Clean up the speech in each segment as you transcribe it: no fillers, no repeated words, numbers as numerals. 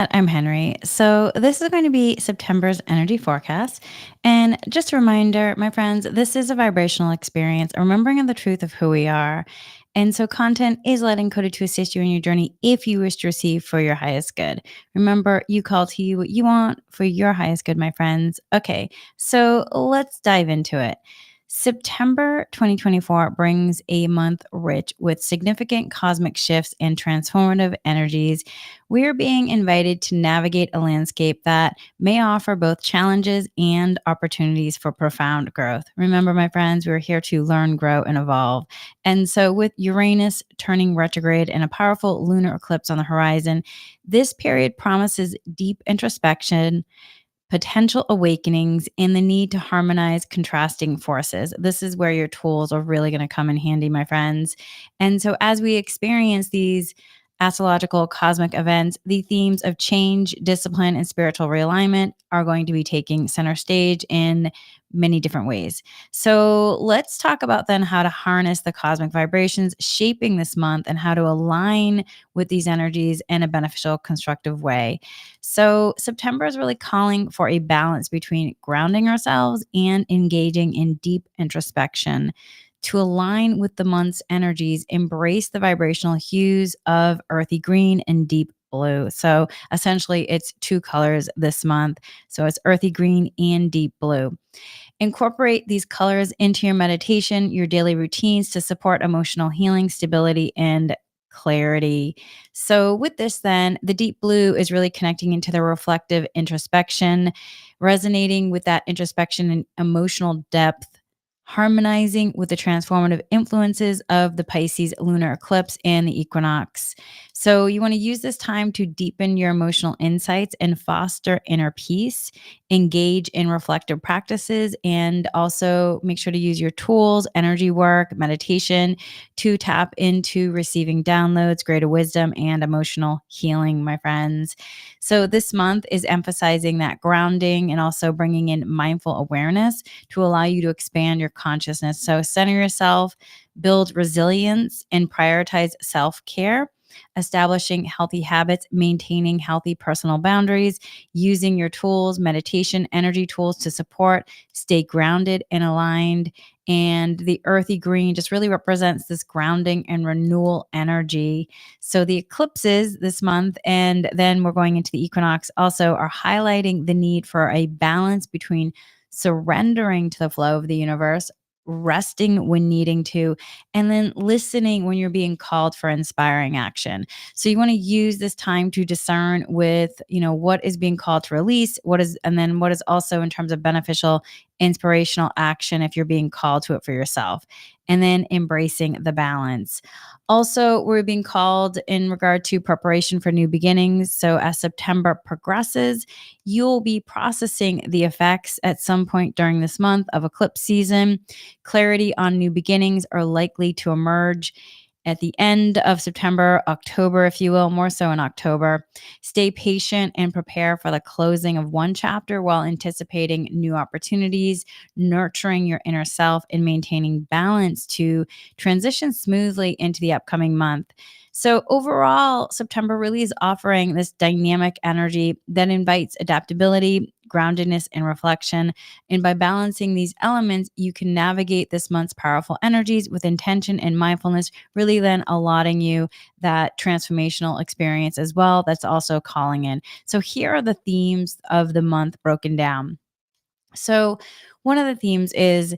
I'm Henry. So, this is going to be September's energy forecast. And just a reminder, my friends, this is a vibrational experience, remembering the truth of who we are. And so, content is light encoded to assist you in your journey if you wish to receive for your highest good. Remember, you call to you what you want for your highest good, my friends. Okay, so let's dive into it. September 2024 brings a month rich with significant cosmic shifts and transformative energies. We're being invited to navigate a landscape that may offer both challenges and opportunities for profound growth. Remember, my friends, we're here to learn, grow, and evolve. And so, with Uranus turning retrograde and a powerful lunar eclipse on the horizon, this period promises deep introspection, potential awakenings, and the need to harmonize contrasting forces. This is where your tools are really going to come in handy, my friends. And so, as we experience these astrological cosmic events, the themes of change, discipline, and spiritual realignment are going to be taking center stage in many different ways. So, let's talk about then how to harness the cosmic vibrations shaping this month and how to align with these energies in a beneficial, constructive way. So, September is really calling for a balance between grounding ourselves and engaging in deep introspection. To align with the month's energies, embrace the vibrational hues of earthy green and deep blue. So, essentially, it's two colors this month. So, it's earthy green and deep blue. Incorporate these colors into your meditation, your daily routines to support emotional healing, stability, and clarity. So, with this, then, the deep blue is really connecting into the reflective introspection, resonating with that introspection and emotional depth, harmonizing with the transformative influences of the Pisces lunar eclipse and the equinox. So, you want to use this time to deepen your emotional insights and foster inner peace, engage in reflective practices, and also make sure to use your tools, energy work, meditation to tap into receiving downloads, greater wisdom, and emotional healing, my friends. So, this month is emphasizing that grounding and also bringing in mindful awareness to allow you to expand your consciousness. So, center yourself, build resilience, and prioritize self care. Establishing healthy habits, maintaining healthy personal boundaries, using your tools, meditation, energy tools to support, stay grounded and aligned. And the earthy green just really represents this grounding and renewal energy. So the eclipses this month, and then we're going into the equinox, also are highlighting the need for a balance between surrendering to the flow of the universe, resting when needing to, and then listening when you're being called for inspiring action. So you want to use this time to discern with, what is being called to release, and then what is also in terms of beneficial, inspirational action if you're being called to it for yourself, and then embracing the balance. Also, we're being called in regard to preparation for new beginnings. So as September progresses, you'll be processing the effects at some point during this month of eclipse season. Clarity on new beginnings are likely to emerge at the end of September, October, if you will, more so in October. Stay patient and prepare for the closing of one chapter while anticipating new opportunities, nurturing your inner self, and maintaining balance to transition smoothly into the upcoming month. So, overall, September really is offering this dynamic energy that invites adaptability, groundedness, and reflection. And by balancing these elements, you can navigate this month's powerful energies with intention and mindfulness, really then allotting you that transformational experience as well. That's also calling in. So, here are the themes of the month broken down. So, one of the themes is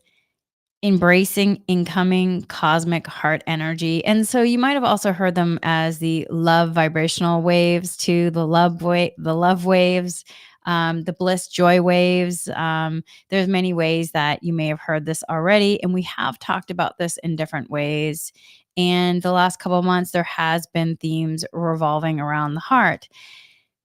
embracing incoming cosmic heart energy. And so you might have also heard them as the love vibrational waves, to the love waves, the bliss joy waves. There's many ways that you may have heard this already, and we have talked about this in different ways. And the last couple of months, there has been themes revolving around the heart.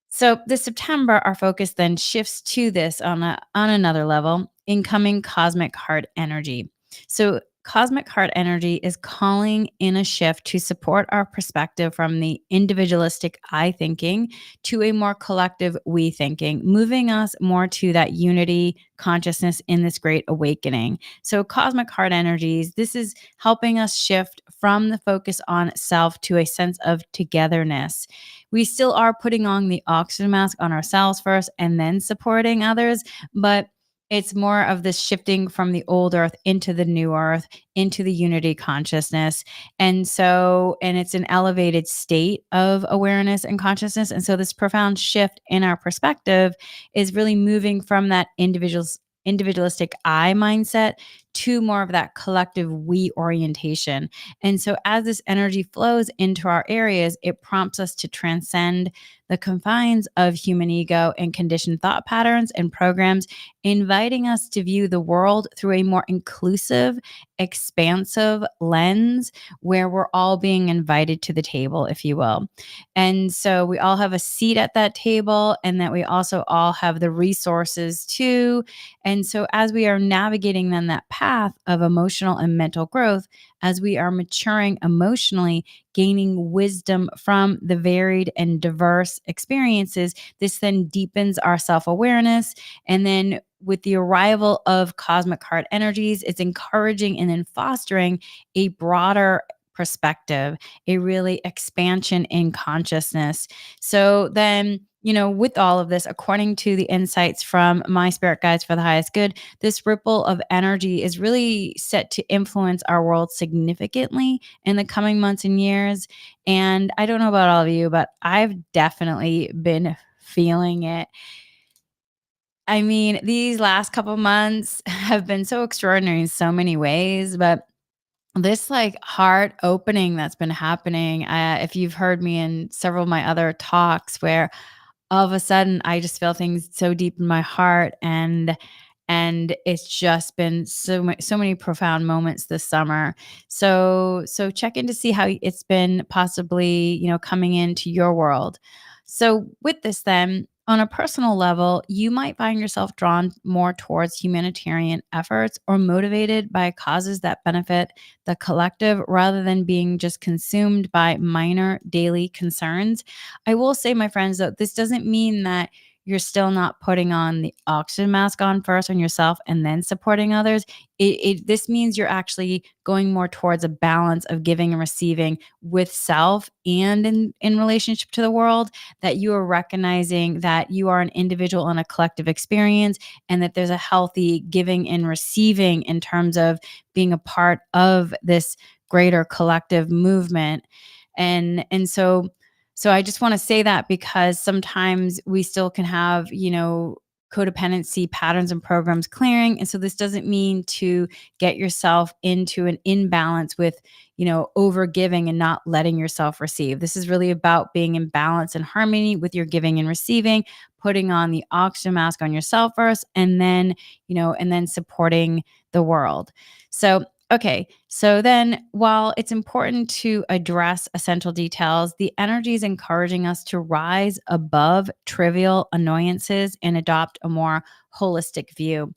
So this September, our focus then shifts to this on another level, incoming cosmic heart energy. So cosmic heart energy is calling in a shift to support our perspective from the individualistic I thinking to a more collective we thinking, moving us more to that unity consciousness in this great awakening. So, cosmic heart energies, this is helping us shift from the focus on self to a sense of togetherness. We still are putting on the oxygen mask on ourselves first and then supporting others, but it's more of this shifting from the old earth into the new earth, into the unity consciousness. And it's an elevated state of awareness and consciousness. And so this profound shift in our perspective is really moving from that individualistic I mindset to more of that collective we orientation. And so as this energy flows into our areas, it prompts us to transcend the confines of human ego and conditioned thought patterns and programs, inviting us to view the world through a more inclusive, expansive lens where we're all being invited to the table, if you will. And so we all have a seat at that table, and that we also all have the resources too. And so as we are navigating then that path of emotional and mental growth, as we are maturing emotionally, gaining wisdom from the varied and diverse experiences, this then deepens our self awareness. And then with the arrival of cosmic heart energies, it's encouraging and then fostering a broader perspective, a really expansion in consciousness. So then, with all of this, according to the insights from my spirit guides for the highest good, this ripple of energy is really set to influence our world significantly in the coming months and years. And I don't know about all of you, but I've definitely been feeling it. I mean, these last couple months have been so extraordinary in so many ways, but this like heart opening that's been happening, if you've heard me in several of my other talks, where all of a sudden I just feel things so deep in my heart, and it's just been so many profound moments this summer. So check in to see how it's been possibly, coming into your world. So with this then, on a personal level, you might find yourself drawn more towards humanitarian efforts or motivated by causes that benefit the collective rather than being just consumed by minor daily concerns. I will say, my friends, though, this doesn't mean that you're still not putting on the oxygen mask on first on yourself and then supporting others. This means you're actually going more towards a balance of giving and receiving with self and in relationship to the world, that you are recognizing that you are an individual in a collective experience, and that there's a healthy giving and receiving in terms of being a part of this greater collective movement. And so I just want to say that because sometimes we still can have, codependency patterns and programs clearing. And so this doesn't mean to get yourself into an imbalance with, over giving and not letting yourself receive. This is really about being in balance and harmony with your giving and receiving, putting on the oxygen mask on yourself first, and then supporting the world. So okay, so then while it's important to address essential details, the energy is encouraging us to rise above trivial annoyances and adopt a more holistic view.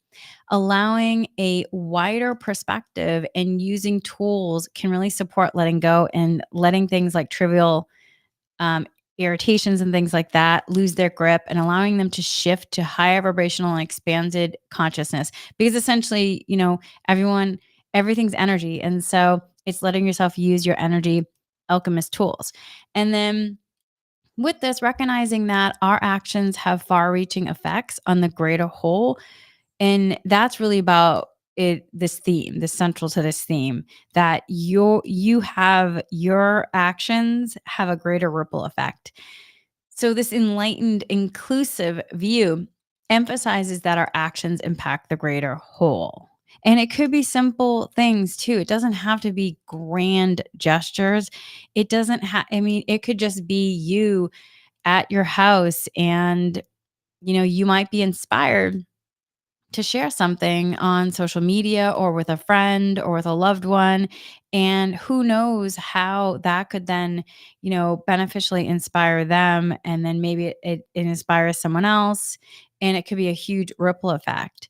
Allowing a wider perspective and using tools can really support letting go and letting things like trivial um, irritations and things like that lose their grip, and allowing them to shift to higher vibrational and expanded consciousness. Because essentially, everything's energy. And so it's letting yourself use your energy alchemist tools. And then with this, recognizing that our actions have far reaching effects on the greater whole. And that's really about this central to this theme, that your actions have a greater ripple effect. So this enlightened, inclusive view emphasizes that our actions impact the greater whole. And it could be simple things too. It doesn't have to be grand gestures. It doesn't have, I mean, it could just be you at your house, and you might be inspired to share something on social media or with a friend or with a loved one. And who knows how that could then, beneficially inspire them. And then maybe it inspires someone else. And it could be a huge ripple effect.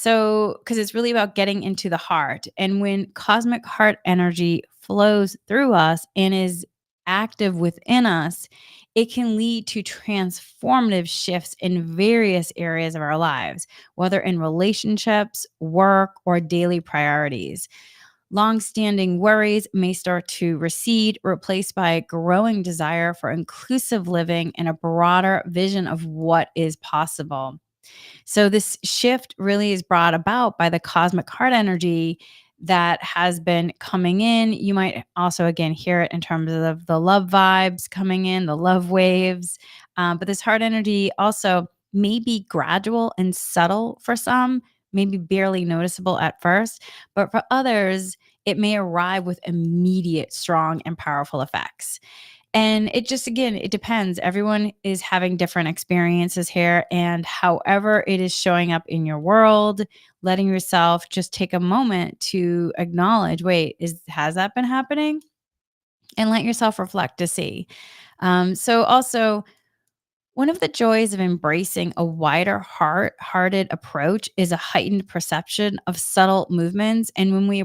So, because it's really about getting into the heart. And when cosmic heart energy flows through us and is active within us, it can lead to transformative shifts in various areas of our lives, whether in relationships, work, or daily priorities. Long-standing worries may start to recede, replaced by a growing desire for inclusive living and a broader vision of what is possible. So this shift really is brought about by the cosmic heart energy that has been coming in. You might also again hear it in terms of the love vibes coming in, the love waves. But this heart energy also may be gradual and subtle for some, maybe barely noticeable at first, but for others, it may arrive with immediate, strong, and powerful effects. And it just, again, it depends. Everyone is having different experiences here. And however it is showing up in your world, letting yourself just take a moment to acknowledge, wait, has that been happening? And let yourself reflect to see. So also one of the joys of embracing a wider hearted approach is a heightened perception of subtle movements. And when we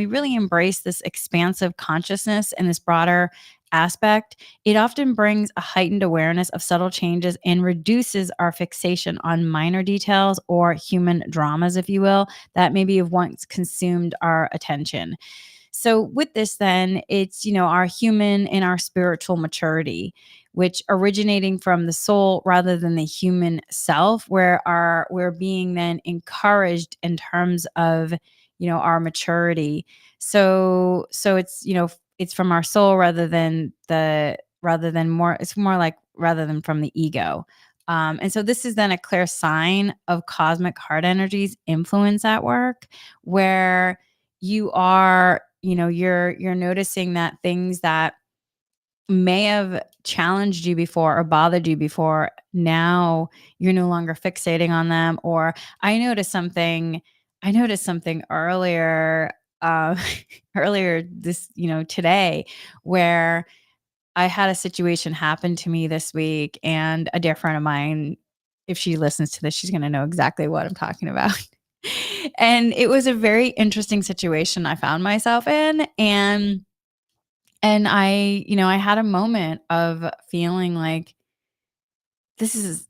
really embrace this expansive consciousness and this broader aspect, it often brings a heightened awareness of subtle changes and reduces our fixation on minor details or human dramas, if you will, that maybe have once consumed our attention. So with this then, it's, our human and our spiritual maturity, which originating from the soul rather than the human self, where we're being then encouraged in terms of, our maturity. So it's, it's from our soul it's more like rather than from the ego. And so this is then a clear sign of cosmic heart energy's influence at work, where you're noticing that things that may have challenged you before or bothered you before, now you're no longer fixating on them. Or I noticed something earlier, uh, earlier this, today, where I had a situation happen to me this week, and a dear friend of mine, if she listens to this, she's going to know exactly what I'm talking about. And it was a very interesting situation I found myself in, and I had a moment of feeling like this is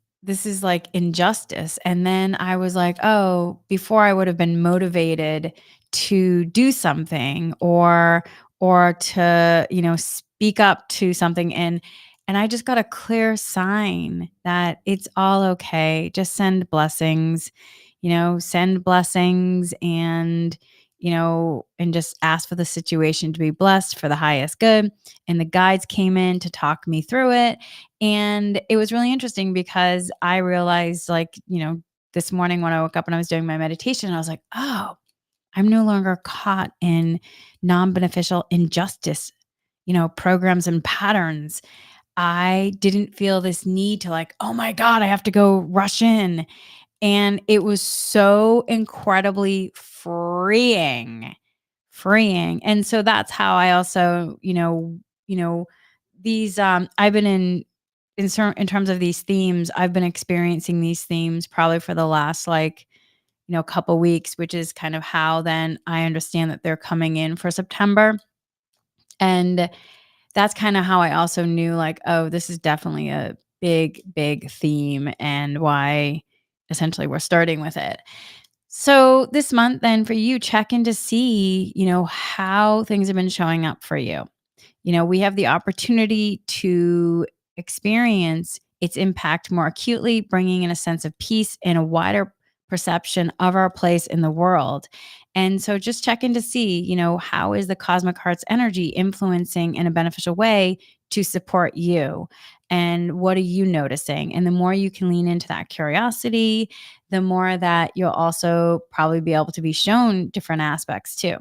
like injustice. And then I was like, oh, before I would have been motivated to do something or to, speak up to something, and I just got a clear sign that it's all okay. Just send blessings, and just ask for the situation to be blessed for the highest good. And the guides came in to talk me through it. And it was really interesting because I realized, like, this morning when I woke up and I was doing my meditation, I was like, oh, I'm no longer caught in non beneficial injustice, programs and patterns. I didn't feel this need to, like, oh my God, I have to go rush in. And it was so incredibly freeing. And so that's how I also, these I've been in terms of these themes, I've been experiencing these themes probably for the last, like, couple weeks, which is kind of how then I understand that they're coming in for September. And that's kind of how I also knew, like, oh, this is definitely a big theme, and why essentially we're starting with it. So this month then for you, check in to see, how things have been showing up for you. We have the opportunity to experience its impact more acutely, bringing in a sense of peace and a wider perception of our place in the world. And so just check in to see, how is the cosmic heart's energy influencing in a beneficial way to support you? And what are you noticing? And the more you can lean into that curiosity, the more that you'll also probably be able to be shown different aspects too.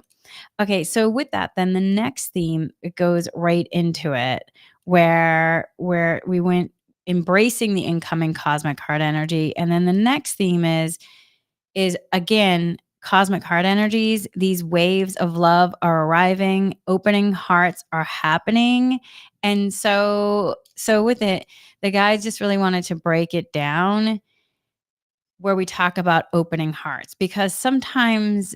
Okay, so with that, then the next theme, it goes right into it, where we went embracing the incoming cosmic heart energy. And then the next theme is again cosmic heart energies. These waves of love are arriving, opening hearts are happening. And so with it, the guys just really wanted to break it down where we talk about opening hearts, because sometimes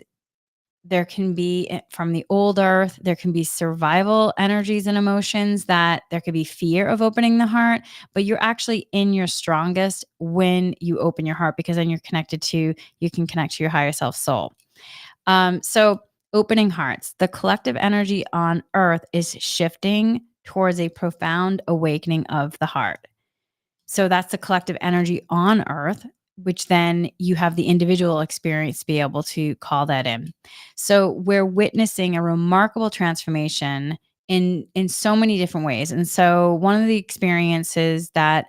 there can be from the old earth, there can be survival energies and emotions that there could be fear of opening the heart, but you're actually in your strongest when you open your heart, because then you can connect to your higher self soul. So opening hearts, the collective energy on earth is shifting towards a profound awakening of the heart. So that's the collective energy on earth, which then you have the individual experience to be able to call that in. So we're witnessing a remarkable transformation in so many different ways. And so one of the experiences that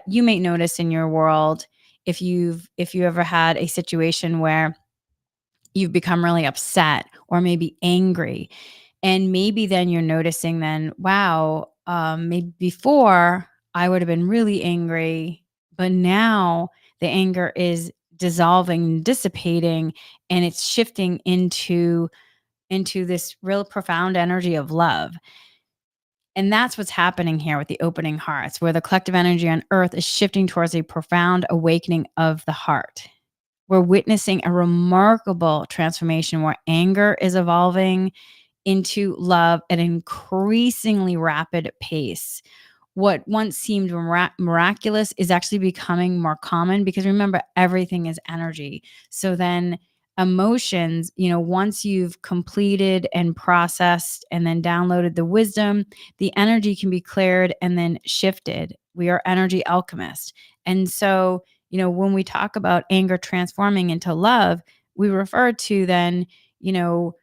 you may notice in your world, if you ever had a situation where you've become really upset or maybe angry, and maybe then you're noticing then, wow, maybe before I would have been really angry, but now the anger is dissolving, dissipating, and it's shifting into this real profound energy of love. And that's what's happening here with the opening hearts, where the collective energy on earth is shifting towards a profound awakening of the heart. We're witnessing a remarkable transformation where anger is evolving into love at an increasingly rapid pace. What once seemed miraculous is actually becoming more common, because remember, everything is energy. So then emotions, once you've completed and processed and then downloaded the wisdom, the energy can be cleared and then shifted. We are energy alchemists. And so, when we talk about anger transforming into love, we refer to then, you know,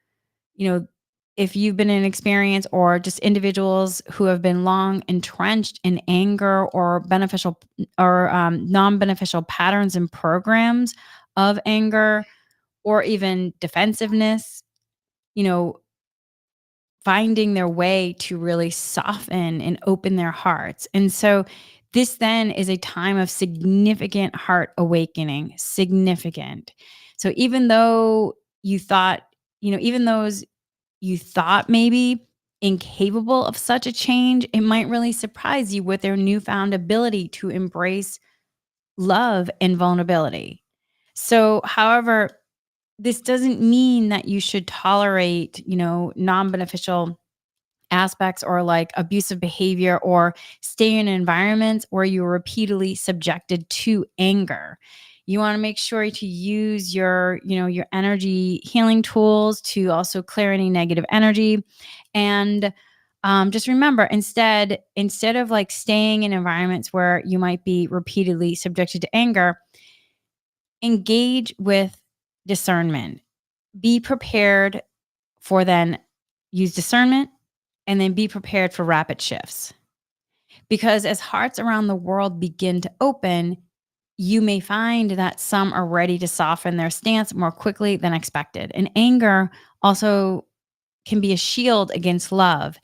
you know, if you've been in an experience, or just individuals who have been long entrenched in anger or beneficial or non-beneficial patterns and programs of anger, or even defensiveness, you know, finding their way to really soften and open their hearts. And so this then is a time of significant heart awakening, significant. So even though you thought, even those you thought maybe incapable of such a change, it might really surprise you with their newfound ability to embrace love and vulnerability. So, however, this doesn't mean that you should tolerate, non beneficial aspects, or like abusive behavior, or stay in environments where you're repeatedly subjected to anger. You want to make sure to use your energy healing tools to also clear any negative energy. And just remember, instead of like staying in environments where you might be repeatedly subjected to anger, engage with discernment. Be prepared for then use discernment, and then be prepared for rapid shifts. Because as hearts around the world begin to open, you may find that some are ready to soften their stance more quickly than expected. And anger also can be a shield against love.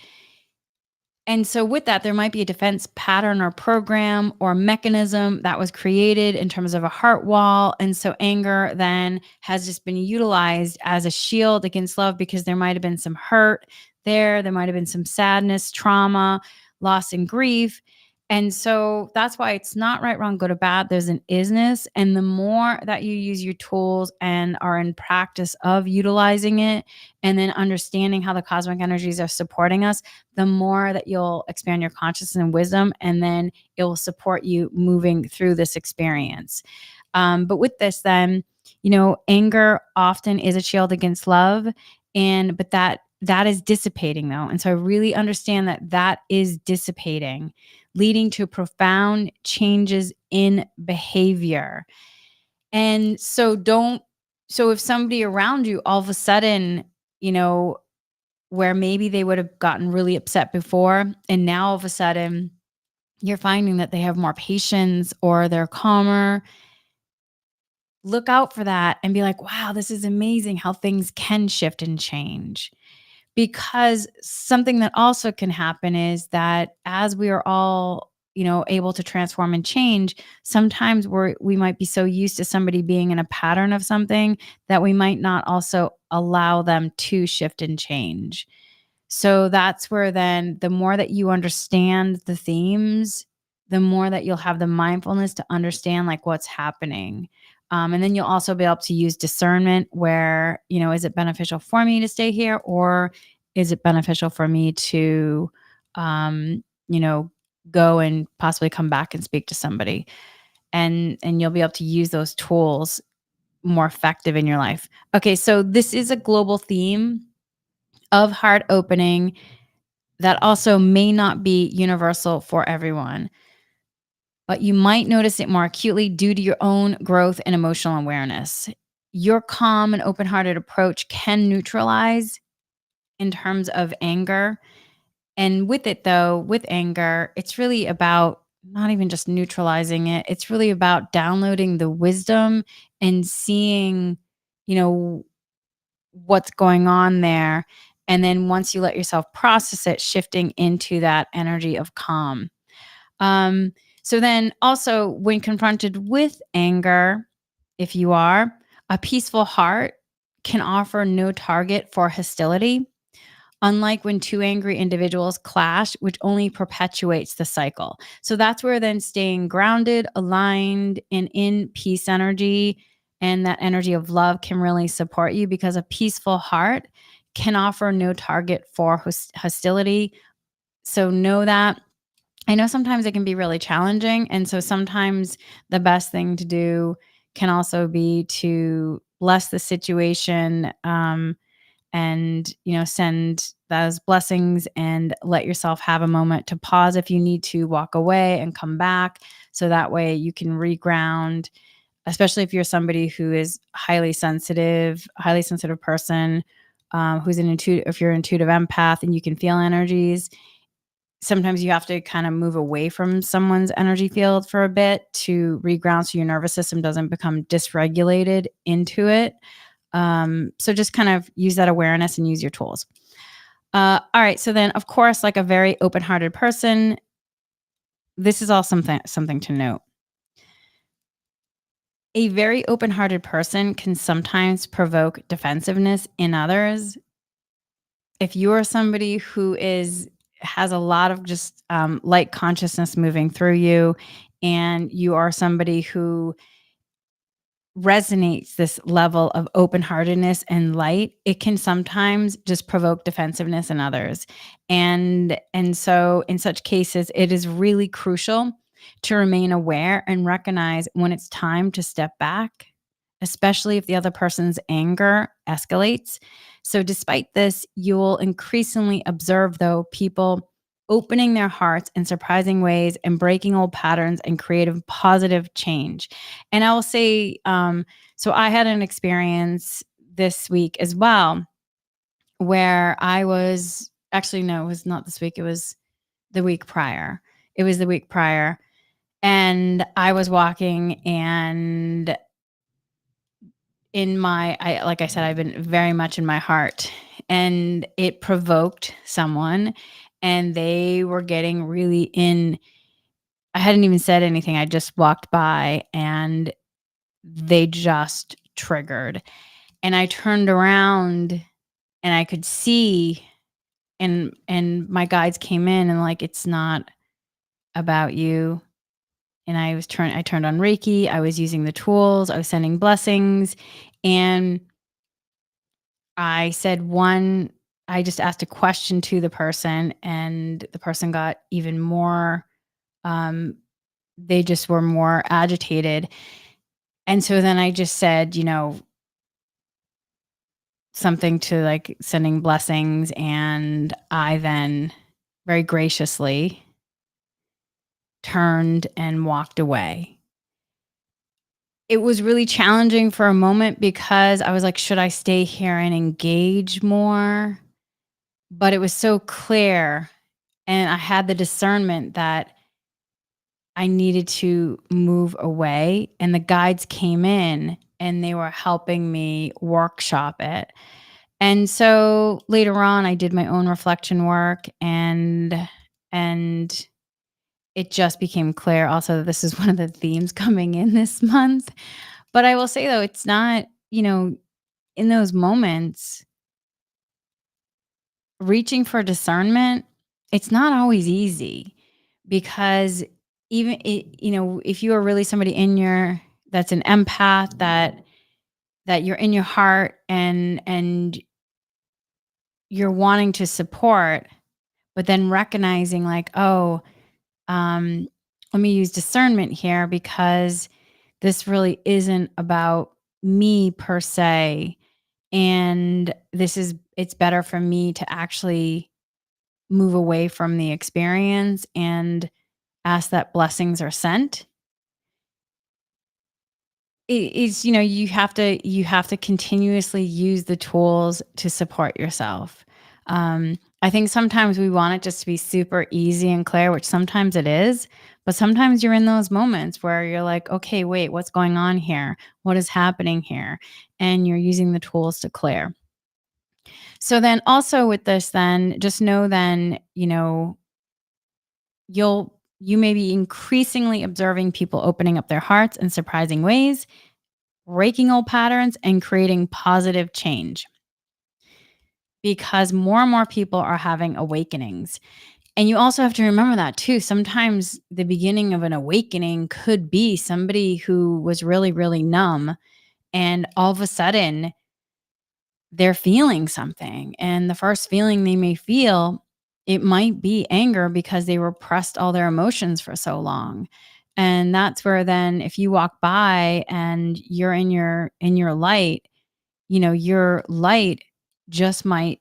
And so, with that, there might be a defense pattern or program or mechanism that was created in terms of a heart wall. And so, anger then has just been utilized as a shield against love, because there might have been some hurt there. There might have been some sadness, trauma, loss, and grief. And so that's why it's not right, wrong, good, or bad. There's an isness. And the more that you use your tools and are in practice of utilizing it, and then understanding how the cosmic energies are supporting us, the more that you'll expand your consciousness and wisdom, and then it will support you moving through this experience. But with this, then, anger often is a shield against love, but that is dissipating though. And so I really understand that that is dissipating, leading to profound changes in behavior. And so if somebody around you all of a sudden, you know, where maybe they would have gotten really upset before, and now all of a sudden you're finding that they have more patience or they're calmer, look out for that and be like, wow, this is amazing how things can shift and change. Because something that also can happen is that as we are all, able to transform and change, sometimes we might be so used to somebody being in a pattern of something that we might not also allow them to shift and change. So that's where then the more that you understand the themes, the more that you'll have the mindfulness to understand like what's happening. And then you'll also be able to use discernment where, is it beneficial for me to stay here, or is it beneficial for me to, you know, go and possibly come back and speak to somebody? And you'll be able to use those tools more effective in your life. Okay, so this is a global theme of heart opening that also may not be universal for everyone, but you might notice it more acutely due to your own growth and emotional awareness. Your calm and open hearted approach can neutralize in terms of anger. And with it, though, with anger, it's really about not even just neutralizing it, it's really about downloading the wisdom and seeing, you know, what's going on there. And then once you let yourself process it, shifting into that energy of calm. Um, so then also when confronted with anger, if you are, a peaceful heart can offer no target for hostility, unlike when two angry individuals clash, which only perpetuates the cycle. So that's where then staying grounded, aligned, and in peace energy and that energy of love can really support you, because a peaceful heart can offer no target for hostility. So know that. I know sometimes it can be really challenging. And so sometimes the best thing to do can also be to bless the situation, and send those blessings and let yourself have a moment to pause if you need to, walk away and come back, so that way you can reground, especially if you're somebody who is highly sensitive person, who's an intuitive, if you're an intuitive empath and you can feel energies. Sometimes you have to kind of move away from someone's energy field for a bit to reground so your nervous system doesn't become dysregulated into it. So just kind of use that awareness and use your tools. All right. So then, of course, like a very open-hearted person, this is all something to note. A very open-hearted person can sometimes provoke defensiveness in others. If you are somebody who has a lot of just light consciousness moving through you, and you are somebody who resonates this level of open-heartedness and light, it can sometimes just provoke defensiveness in others. And so in such cases, it is really crucial to remain aware and recognize when it's time to step back, especially if the other person's anger escalates. So despite this, you will increasingly observe, though, people opening their hearts in surprising ways and breaking old patterns and creative positive change. And I will say, so I had an experience this week as well where I was actually, no, it was not this week. It was the week prior. It was the week prior. And I was walking, and like I said, I've been very much in my heart, and it provoked someone, and they were getting really in. I hadn't even said anything. I just walked by, and they just triggered. And I turned around and I could see, and my guides came in and like, it's not about you. And I turned on Reiki. I was using the tools. I was sending blessings. And I just asked a question to the person, and the person got even more, um, they just were more agitated. And so then I just said, something to like sending blessings. And I then very graciously turned and walked away. It was really challenging for a moment because I was like, should I stay here and engage more? But it was so clear. And I had the discernment that I needed to move away. And the guides came in and they were helping me workshop it. And so later on, I did my own reflection work, and it just became clear also that this is one of the themes coming in this month. But I will say, though, it's not, in those moments, reaching for discernment, it's not always easy, because even if you are really somebody in your that's an empath, that you're in your heart, and you're wanting to support, but then recognizing like, oh, um, let me use discernment here because this really isn't about me per se. And it's better for me to actually move away from the experience and ask that blessings are sent. It's, you have to continuously use the tools to support yourself. I think sometimes we want it just to be super easy and clear, which sometimes it is, but sometimes you're in those moments where you're like, okay, wait, what's going on here? What is happening here? And you're using the tools to clear. So then also with this, then just know then, you may be increasingly observing people opening up their hearts in surprising ways, breaking old patterns, and creating positive change because more and more people are having awakenings. And you also have to remember that too. Sometimes the beginning of an awakening could be somebody who was really, really numb, and all of a sudden they're feeling something. And the first feeling they may feel, it might be anger because they repressed all their emotions for so long. And that's where then if you walk by and you're in your light, your light just might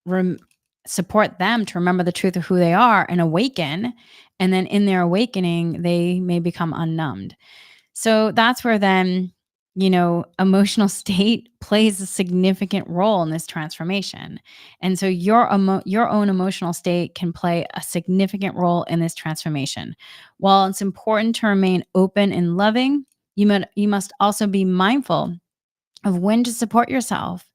rem- support them to remember the truth of who they are and awaken. And then in their awakening, they may become unnumbed. So that's where then, emotional state plays a significant role in this transformation. And so your own emotional state can play a significant role in this transformation. While it's important to remain open and loving, you must also be mindful of when to support yourself,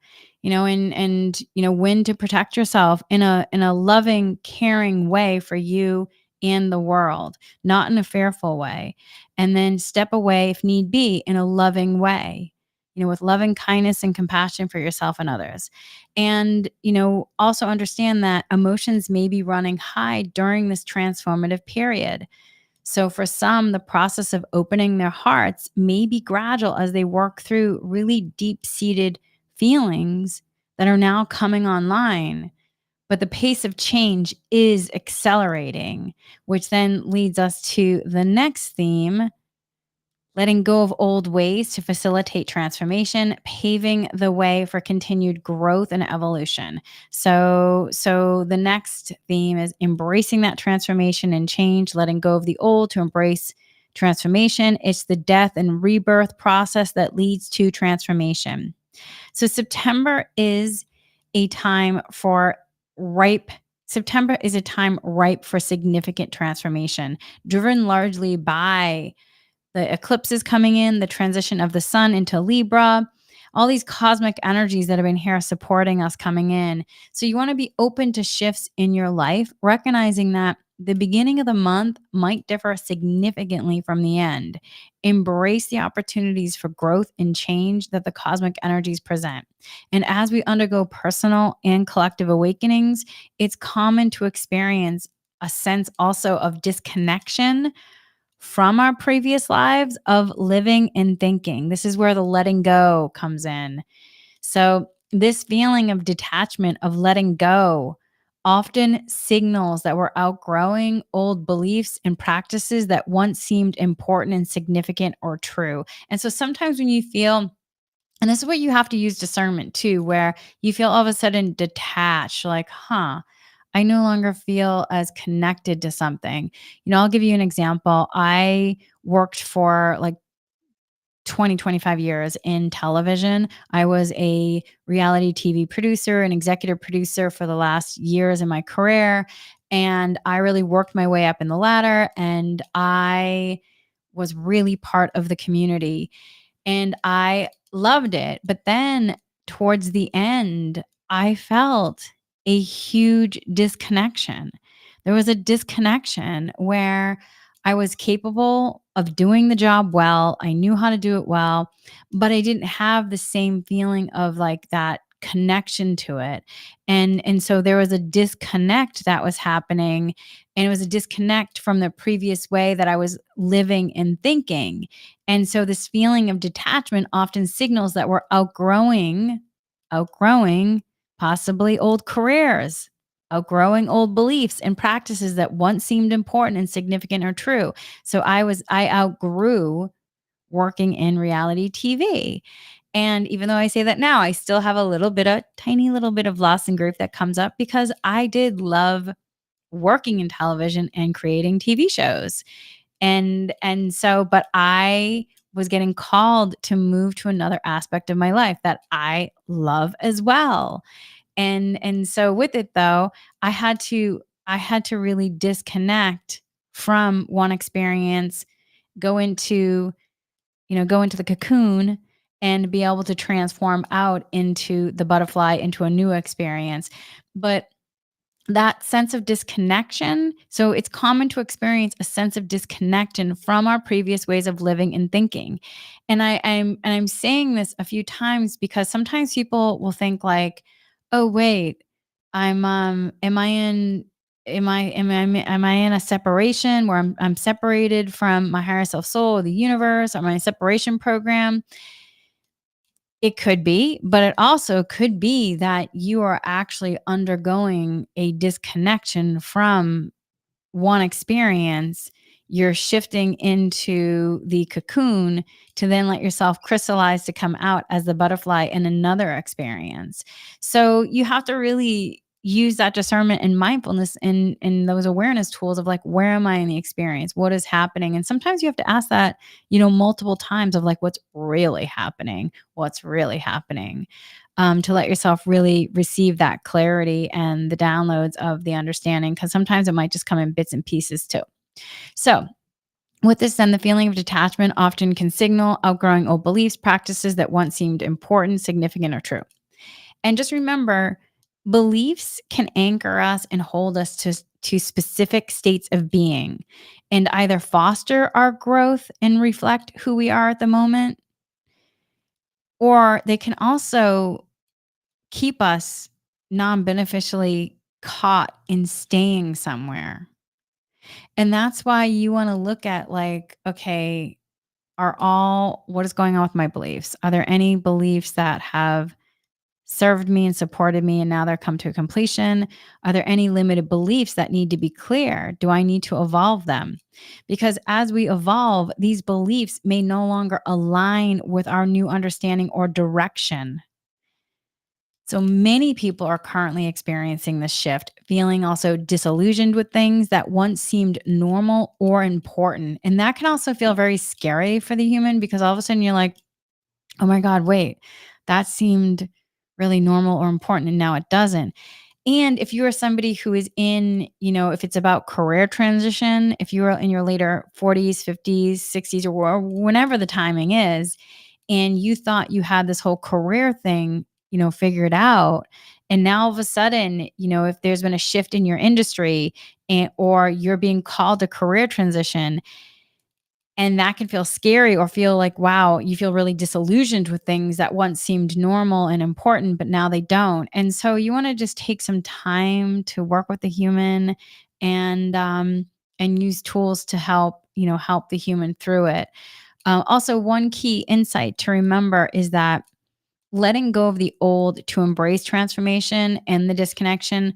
and when to protect yourself in a loving, caring way for you and the world, not in a fearful way. And then step away if need be in a loving way, with loving kindness and compassion for yourself and others. And also understand that emotions may be running high during this transformative period. So, for some, the process of opening their hearts may be gradual as they work through really deep seated feelings that are now coming online. But the pace of change is accelerating, which then leads us to the next theme: letting go of old ways to facilitate transformation, paving the way for continued growth and evolution. So the next theme is embracing that transformation and change, letting go of the old to embrace transformation. It's the death and rebirth process that leads to transformation. So a time for ripe September is a time ripe for significant transformation, driven largely by the eclipses coming in, the transition of the sun into Libra, all these cosmic energies that have been here supporting us coming in. So you want to be open to shifts in your life, recognizing that the beginning of the month might differ significantly from the end. Embrace the opportunities for growth and change that the cosmic energies present. And as we undergo personal and collective awakenings, it's common to experience a sense also of disconnection from our previous lives of living and thinking. This is where the letting go comes in. So, this feeling of detachment, of letting go, often signals that we're outgrowing old beliefs and practices that once seemed important and significant or true. And so, sometimes when you feel, and this is where you have to use discernment too, where you feel all of a sudden detached, like, I no longer feel as connected to something. I'll give you an example. I worked for like 20, 25 years in television. I was a reality TV producer and executive producer for the last years in my career. And I really worked my way up in the ladder, and I was really part of the community and I loved it. But then towards the end, I felt a huge disconnection. There was a disconnection where I was capable of doing the job well. I knew how to do it well, but I didn't have the same feeling of like that connection to it. And so there was a disconnect that was happening, and it was a disconnect from the previous way that I was living and thinking. And so this feeling of detachment often signals that we're outgrowing possibly old careers, outgrowing old beliefs and practices that once seemed important and significant or true. So I outgrew working in reality TV. And even though I say that now, I still have a little bit, a tiny little bit of loss and grief that comes up because I did love working in television and creating TV shows. And so but I was getting called to move to another aspect of my life that I love as well. And so with it though, I had to really disconnect from one experience, go into, go into the cocoon and be able to transform out into the butterfly, into a new experience. But that sense of disconnection, so it's common to experience a sense of disconnection from our previous ways of living and thinking. And I'm saying this a few times because sometimes people will think like, "Oh wait, I'm am I in am I in a separation where I'm separated from my higher self soul or the universe? Am I in a separation program?" It could be, but it also could be that you are actually undergoing a disconnection from one experience. You're shifting into the cocoon to then let yourself crystallize to come out as the butterfly in another experience. So you have to really use that discernment and mindfulness and those awareness tools of like, where am I in the experience? What is happening? And sometimes you have to ask that, multiple times of like, what's really happening? What's really happening? To let yourself really receive that clarity and the downloads of the understanding, because sometimes it might just come in bits and pieces too. So, with this, then the feeling of detachment often can signal outgrowing old beliefs, practices that once seemed important, significant, or true. And just remember, beliefs can anchor us and hold us to specific states of being and either foster our growth and reflect who we are at the moment, or they can also keep us non-beneficially caught in staying somewhere. And that's why you wanna look at like, okay, what is going on with my beliefs? Are there any beliefs that have served me and supported me and now they're come to a completion? Are there any limited beliefs that need to be clear? Do I need to evolve them? Because as we evolve, these beliefs may no longer align with our new understanding or direction. So many people are currently experiencing this shift, feeling also disillusioned with things that once seemed normal or important. And that can also feel very scary for the human because all of a sudden you're like, oh my God, wait, that seemed really normal or important and now it doesn't. And if you are somebody who is in, if it's about career transition, if you are in your later 40s, 50s, 60s, or whenever the timing is, and you thought you had this whole career thing, figured out. And now all of a sudden, if there's been a shift in your industry or you're being called to career transition, and that can feel scary or feel like, wow, you feel really disillusioned with things that once seemed normal and important, but now they don't. And so you want to just take some time to work with the human and use tools to help the human through it. Also, one key insight to remember is that letting go of the old to embrace transformation and the disconnection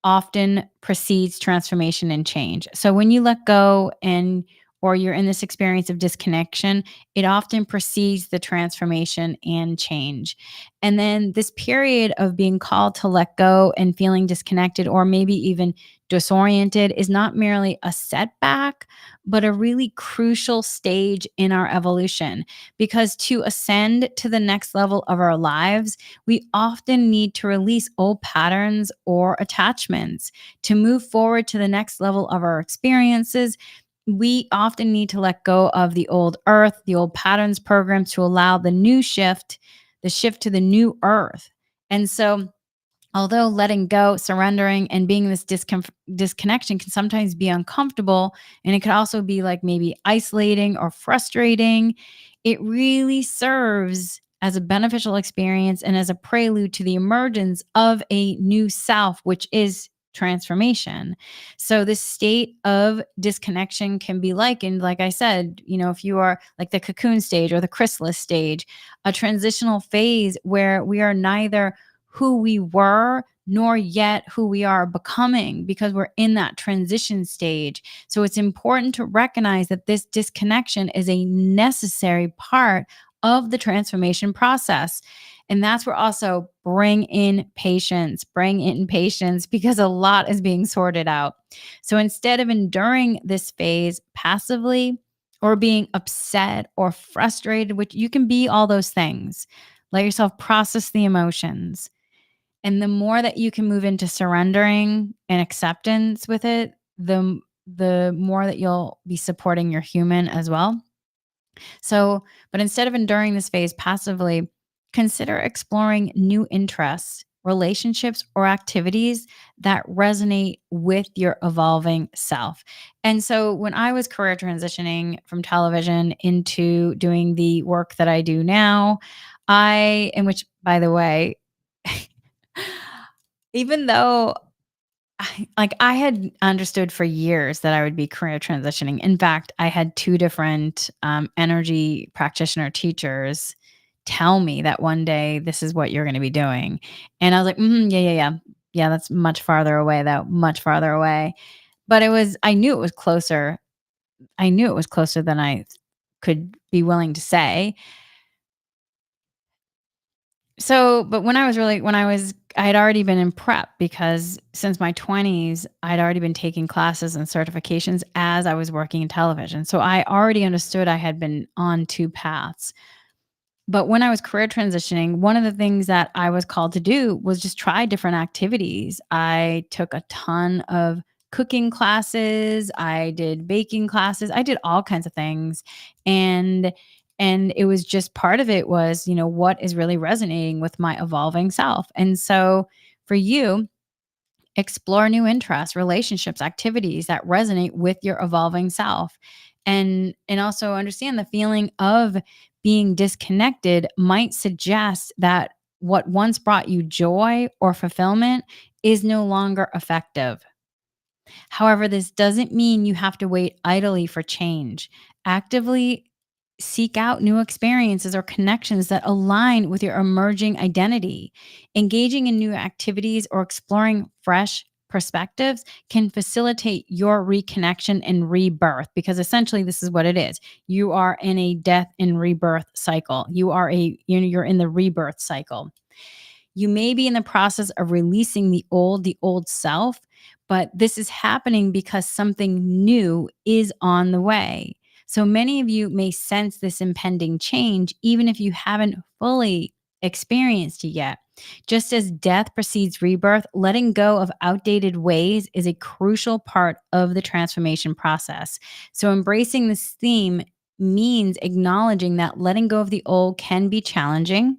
often precedes transformation and change. So when you let go or you're in this experience of disconnection, it often precedes the transformation and change. And then this period of being called to let go and feeling disconnected or maybe even disoriented is not merely a setback, but a really crucial stage in our evolution. Because to ascend to the next level of our lives, we often need to release old patterns or attachments. To move forward to the next level of our experiences, we often need to let go of the old earth, the old patterns, programs to allow the shift to the new earth. And so, although letting go, surrendering, and being this disconnection can sometimes be uncomfortable, and it could also be like maybe isolating or frustrating, it really serves as a beneficial experience and as a prelude to the emergence of a new self, which is transformation. So, this state of disconnection can be likened, like I said, if you are like the cocoon stage or the chrysalis stage, a transitional phase where we are neither who we were nor yet who we are becoming because we're in that transition stage. So it's important to recognize that this disconnection is a necessary part of the transformation process. And that's where also bring in patience because a lot is being sorted out. So instead of enduring this phase passively or being upset or frustrated, which you can be all those things, let yourself process the emotions. And the more that you can move into surrendering and acceptance with it, the more that you'll be supporting your human as well. So, but instead of enduring this phase passively, consider exploring new interests, relationships, or activities that resonate with your evolving self. And so, when I was career transitioning from television into doing the work that I do now, in which, by the way, even though I had understood for years that I would be career transitioning. In fact, I had 2 different, energy practitioner teachers tell me that one day, "This is what you're gonna be doing." And I was like, "Mhm, yeah, yeah, yeah. Yeah, that's much farther away though, much farther away." But I knew it was closer. I knew it was closer than I could be willing to say. So, but I had already been in prep because since my 20s, I'd already been taking classes and certifications as I was working in television. So I already understood I had been on 2 paths. But when I was career transitioning, one of the things that I was called to do was just try different activities. I took a ton of cooking classes, I did baking classes, I did all kinds of things. And it was just part of it was, what is really resonating with my evolving self. And so for you, explore new interests, relationships, activities that resonate with your evolving self. And also understand the feeling of being disconnected might suggest that what once brought you joy or fulfillment is no longer effective. However, this doesn't mean you have to wait idly for change. Actively seek out new experiences or connections that align with your emerging identity. Engaging in new activities or exploring fresh perspectives can facilitate your reconnection and rebirth because essentially this is what it is. You are in a death and rebirth cycle. You're in the rebirth cycle. You may be in the process of releasing the old self, but this is happening because something new is on the way. So many of you may sense this impending change, even if you haven't fully experienced it yet. Just as death precedes rebirth, letting go of outdated ways is a crucial part of the transformation process. So, embracing this theme means acknowledging that letting go of the old can be challenging,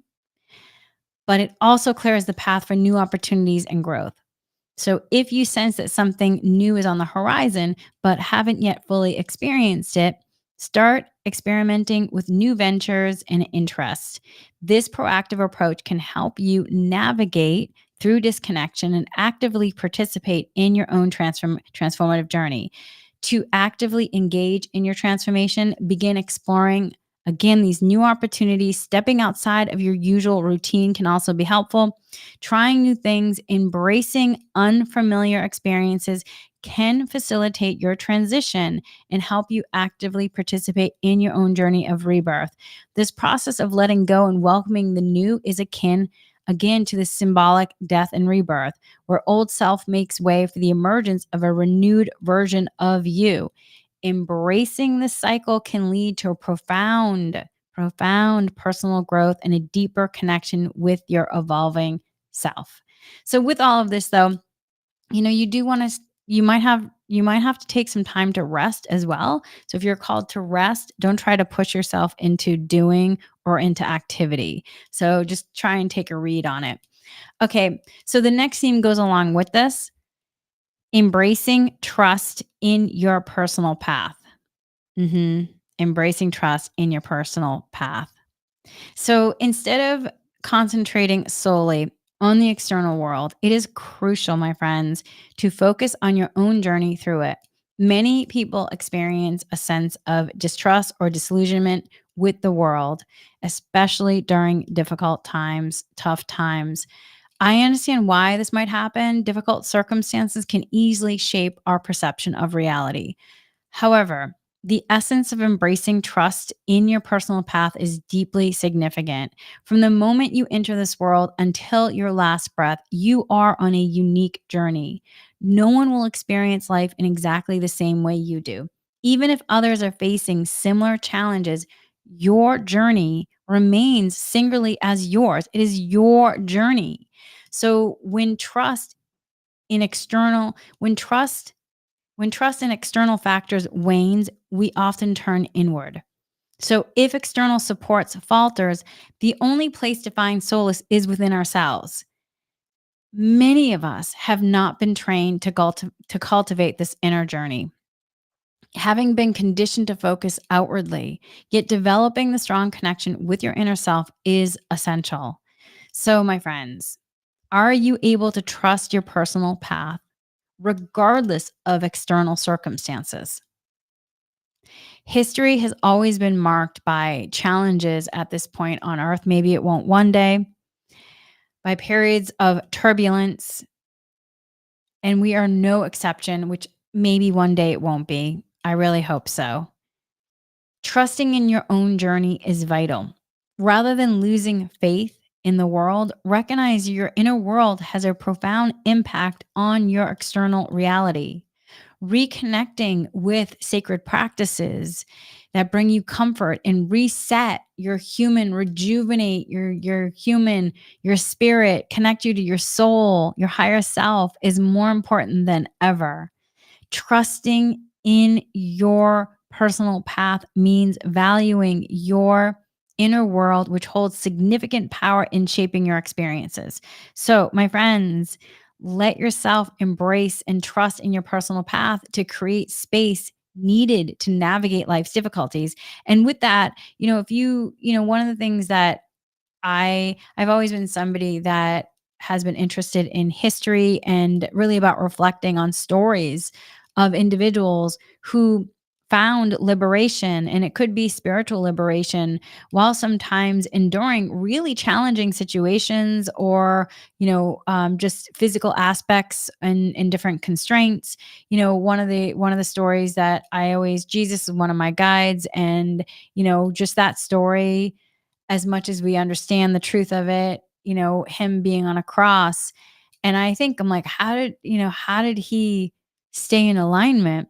but it also clears the path for new opportunities and growth. So if you sense that something new is on the horizon, but haven't yet fully experienced it, start experimenting with new ventures and interests. This proactive approach can help you navigate through disconnection and actively participate in your own transformative journey. To actively engage in your transformation, begin exploring again these new opportunities. Stepping outside of your usual routine can also be helpful. Trying new things, embracing unfamiliar experiences can facilitate your transition and help you actively participate in your own journey of rebirth. This process of letting go and welcoming the new is akin again to the symbolic death and rebirth, where old self makes way for the emergence of a renewed version of you. Embracing this cycle can lead to a profound personal growth and a deeper connection with your evolving self. So with all of this though, you do want to you might have to take some time to rest as well. So if you're called to rest, don't try to push yourself into doing or into activity. So just try and take a read on it. Okay, so the next theme goes along with this, embracing trust in your personal path. Embracing trust in your personal path. So instead of concentrating solely on the external world, it is crucial, my friends, to focus on your own journey through it. Many people experience a sense of distrust or disillusionment with the world, especially during difficult times, tough times. I understand why this might happen. Difficult circumstances can easily shape our perception of reality. However, the essence of embracing trust in your personal path is deeply significant. From the moment you enter this world until your last breath, you are on a unique journey. No one will experience life in exactly the same way you do. Even if others are facing similar challenges, your journey remains singularly as yours. It is your journey. So in external, when trust in external factors wanes, we often turn inward. So if external supports falters, the only place to find solace is within ourselves. Many of us have not been trained to cultivate this inner journey, having been conditioned to focus outwardly, yet developing the strong connection with your inner self is essential. So, my friends, are you able to trust your personal path regardless of external circumstances? History has always been marked by challenges at this point on Earth. Maybe it won't one day, by periods of turbulence, and we are no exception, which maybe one day it won't be. I really hope so. Trusting in your own journey is vital. Rather than losing faith in the world, recognize your inner world has a profound impact on your external reality. Reconnecting with sacred practices that bring you comfort and reset your human, rejuvenate your human, your spirit, connect you to your soul, your higher self is more important than ever. Trusting in your personal path means valuing your inner world, which holds significant power in shaping your experiences. So, my friends, let yourself embrace and trust in your personal path to create space needed to navigate life's difficulties. And with that, if one of the things that I've always been somebody that has been interested in history and really about reflecting on stories of individuals who found liberation, and it could be spiritual liberation, while sometimes enduring really challenging situations or just physical aspects and different constraints. One of the stories that I always Jesus is one of my guides, and just that story, as much as we understand the truth of it, him being on a cross. And I'm like, how did he stay in alignment?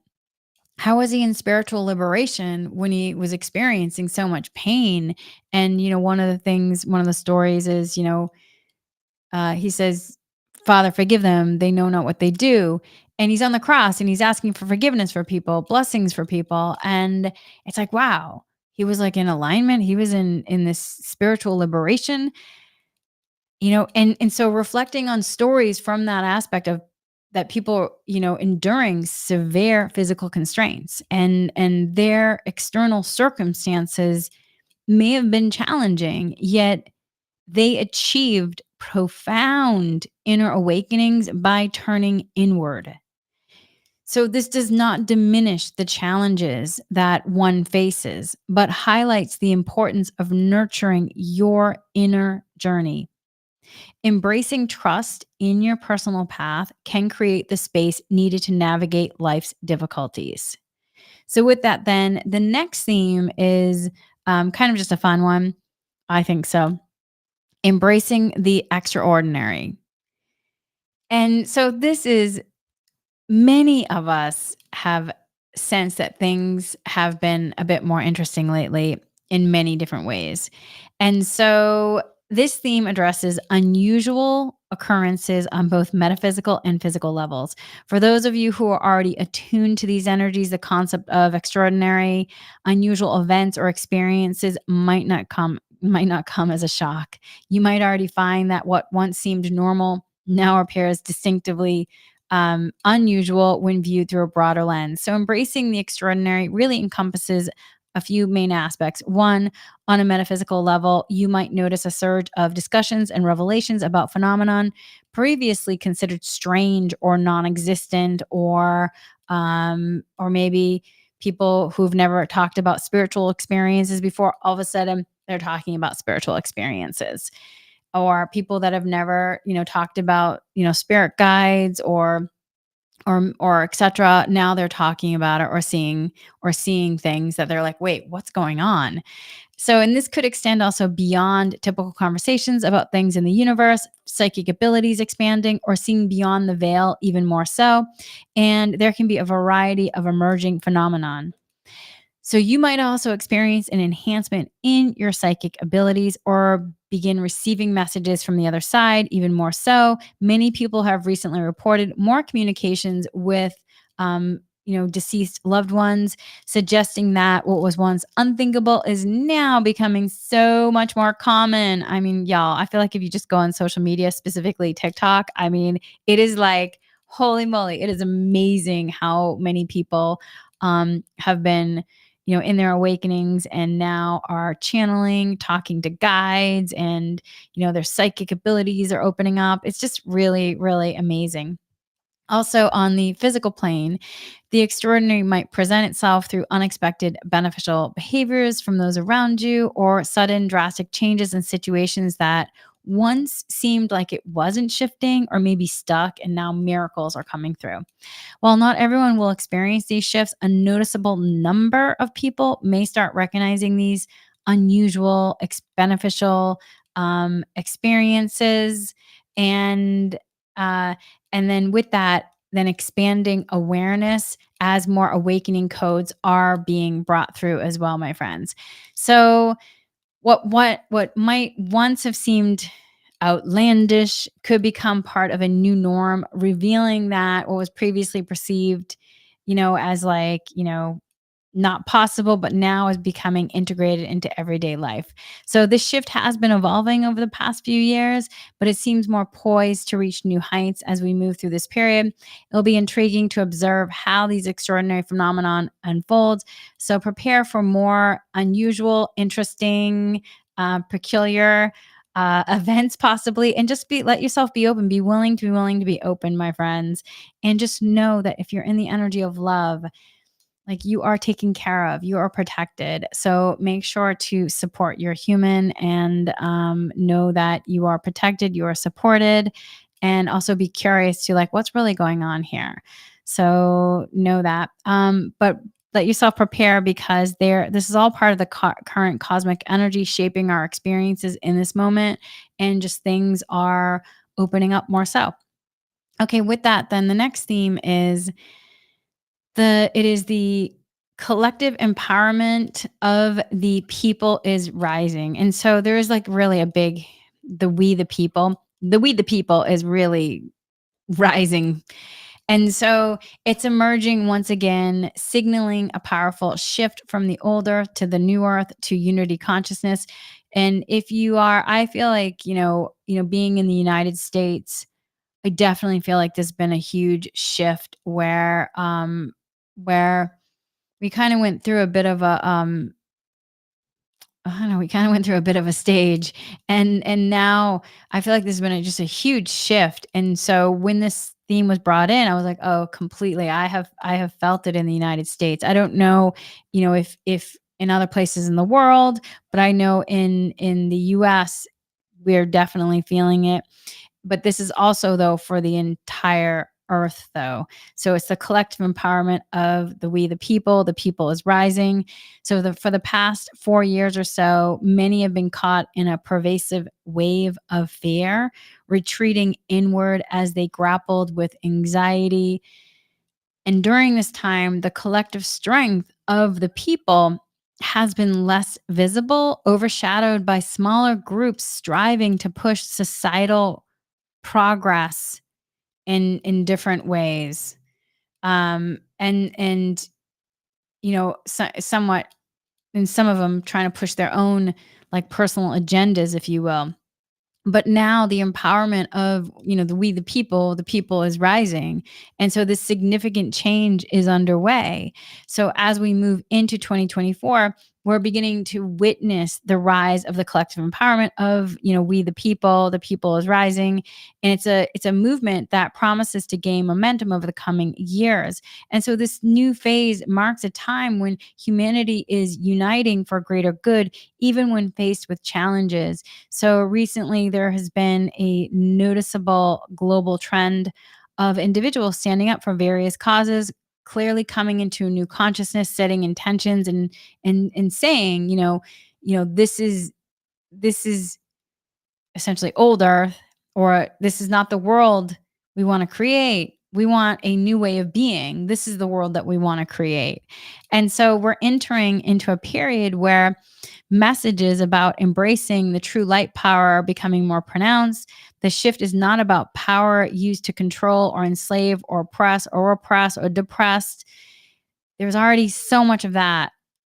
How was he in spiritual liberation when he was experiencing so much pain? And, one of the stories is, he says, Father, forgive them. They know not what they do. And he's on the cross and he's asking for forgiveness for people, blessings for people. And it's like, wow, he was like in alignment. He was in this spiritual liberation, and so reflecting on stories from that aspect of that people, enduring severe physical constraints and their external circumstances may have been challenging, yet they achieved profound inner awakenings by turning inward. So, this does not diminish the challenges that one faces, but highlights the importance of nurturing your inner journey. Embracing trust in your personal path can create the space needed to navigate life's difficulties. So, with that, then the next theme is kind of just a fun one. I think so. Embracing the extraordinary. And so, this is many of us have sensed that things have been a bit more interesting lately in many different ways. And so this theme addresses unusual occurrences on both metaphysical and physical levels. For those of you who are already attuned to these energies, the concept of extraordinary, unusual events or experiences might not come as a shock. You might already find that what once seemed normal now appears distinctively unusual when viewed through a broader lens. So, embracing the extraordinary really encompasses a few main aspects. One, on a metaphysical level, you might notice a surge of discussions and revelations about phenomenon previously considered strange or non-existent, or maybe people who've never talked about spiritual experiences before, all of a sudden they're talking about spiritual experiences, or people that have never, talked about, spirit guides or etc. Now they're talking about it, or seeing things that they're like, wait, what's going on? So, and this could extend also beyond typical conversations about things in the universe, psychic abilities expanding, or seeing beyond the veil even more so. And there can be a variety of emerging phenomenon. So you might also experience an enhancement in your psychic abilities or begin receiving messages from the other side, even more so. Many people have recently reported more communications with deceased loved ones, suggesting that what was once unthinkable is now becoming so much more common. I mean, y'all, I feel like if you just go on social media, specifically TikTok, I mean, it is like, holy moly, it is amazing how many people have been, in their awakenings and now are channeling, talking to guides, and, their psychic abilities are opening up. It's just really, really amazing. Also, on the physical plane, the extraordinary might present itself through unexpected beneficial behaviors from those around you or sudden drastic changes in situations that once seemed like it wasn't shifting or maybe stuck, and now miracles are coming through. While not everyone will experience these shifts, a noticeable number of people may start recognizing these unusual, beneficial experiences, and uh, and then with that, then expanding awareness as more awakening codes are being brought through as well, my friends. So what might once have seemed outlandish could become part of a new norm, revealing that what was previously perceived, as like, not possible, but now is becoming integrated into everyday life. So this shift has been evolving over the past few years, but it seems more poised to reach new heights as we move through this period. It'll be intriguing to observe how these extraordinary phenomenon unfolds. So prepare for more unusual, interesting, peculiar events possibly, and just let yourself be open, be willing to be open, my friends. And just know that if you're in the energy of love, like, you are taken care of, you are protected. So make sure to support your human, and know that you are protected, you are supported, and also be curious to, like, what's really going on here. So know that. But let yourself prepare, because this is all part of the current cosmic energy shaping our experiences in this moment, and just things are opening up more so. Okay, with that, then the next theme is the collective empowerment of the people is rising. And so there is, like, really a big, the we the people. The we the people is really rising. And so it's emerging once again, signaling a powerful shift from the older to the new earth to unity consciousness. And if you are, I feel like, being in the United States, I definitely feel like there's been a huge shift where we kind of went through a bit of a I don't know, we kind of went through a bit of a stage, and now I feel like there's been just a huge shift. And so when this theme was brought in, I was like, oh, completely. I have felt it in the United States. I don't know, if in other places in the world, but I know in the US we're definitely feeling it. But this is also, though, for the entire earth, though. So it's the collective empowerment of the we the people is rising. So for the past 4 years or so, many have been caught in a pervasive wave of fear, retreating inward as they grappled with anxiety. And during this time, the collective strength of the people has been less visible, overshadowed by smaller groups striving to push societal progress in different ways. And somewhat, and some of them trying to push their own, like, personal agendas, if you will. But now the empowerment of, the people is rising. And so this significant change is underway. So as we move into 2024, we're beginning to witness the rise of the collective empowerment of, we the people is rising. And it's a movement that promises to gain momentum over the coming years. And so this new phase marks a time when humanity is uniting for greater good, even when faced with challenges. So recently, there has been a noticeable global trend of individuals standing up for various causes, clearly coming into a new consciousness, setting intentions, and saying, this is essentially old Earth, or this is not the world we want to create. We want a new way of being. This is the world that we want to create. And so we're entering into a period where messages about embracing the true light power are becoming more pronounced. The shift is not about power used to control or enslave or oppress or depress. There's already so much of that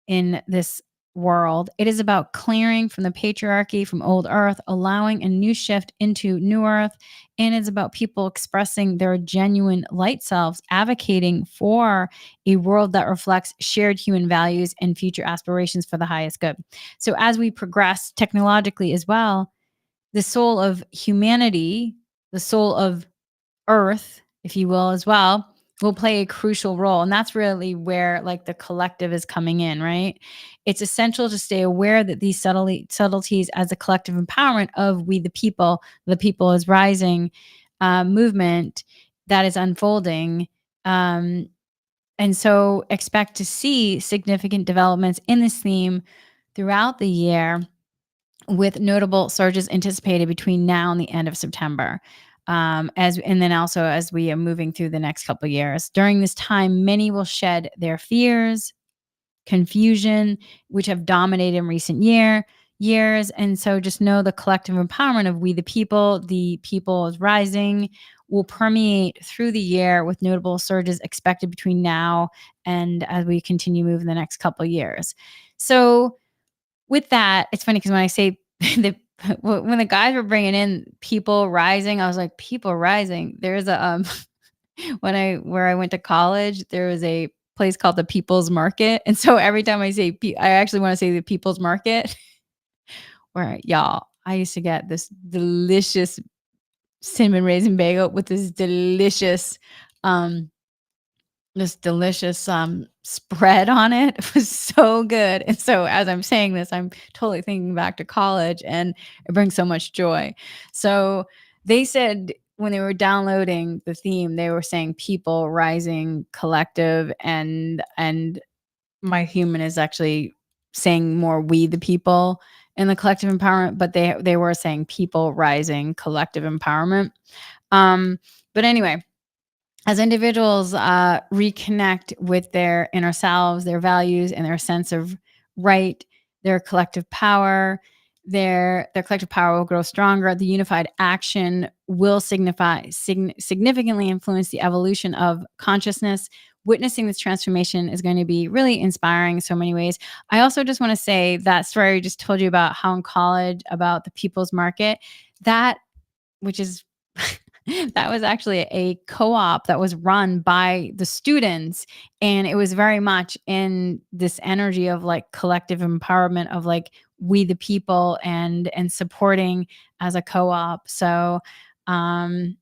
in this world. It is about clearing from the patriarchy from old earth, allowing a new shift into new earth. And it's about people expressing their genuine light selves, advocating for a world that reflects shared human values and future aspirations for the highest good. So, as we progress technologically as well, the soul of humanity, the soul of earth, if you will, as well, will play a crucial role. And that's really where like the collective is coming in, right? It's essential to stay aware that these subtleties as a collective empowerment of we the people is rising movement that is unfolding. Um, and so expect to see significant developments in this theme throughout the year, with notable surges anticipated between now and the end of September. And then also as we are moving through the next couple of years. During this time, many will shed their fears, confusion, which have dominated in recent years. And so just know the collective empowerment of we the people is rising, will permeate through the year, with notable surges expected between now and as we continue moving the next couple of years. So with that, it's funny because when I say the when the guys were bringing in people rising, I was like, "People rising." There's a, where I went to college, there was a place called the People's Market, and so every time I say I actually wanna say the People's Market, where y'all, I used to get this delicious cinnamon raisin bagel with um this delicious, spread on it. It was so good, and so as I'm saying this, I'm totally thinking back to college, and it brings so much joy. So, they said when they were downloading the theme, they were saying people rising collective, and my human is actually saying more we the people in the collective empowerment, but they were saying people rising collective empowerment. But anyway, as individuals reconnect with their inner selves, their values, and their sense of right, their collective power, their collective power will grow stronger. The unified action will significantly influence the evolution of consciousness. Witnessing this transformation is going to be really inspiring in so many ways. I also just want to say that story I just told you about how in college about the People's Market, that which is that was actually a co-op that was run by the students, and it was very much in this energy of like collective empowerment of like we the people, and supporting as a co-op. So um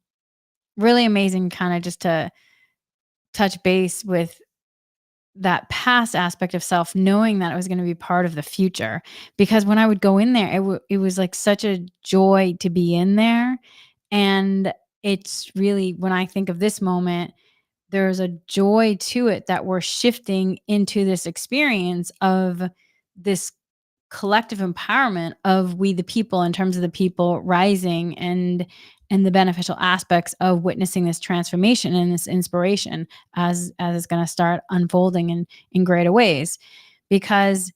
really amazing kind of just to touch base with that past aspect of self, knowing that it was going to be part of the future. Because when I would go in there, it was like such a joy to be in there. And it's really, when I think of this moment, there's a joy to it that we're shifting into this experience of this collective empowerment of we the people, in terms of the people rising, and the beneficial aspects of witnessing this transformation and this inspiration as it's going to start unfolding in greater ways. Because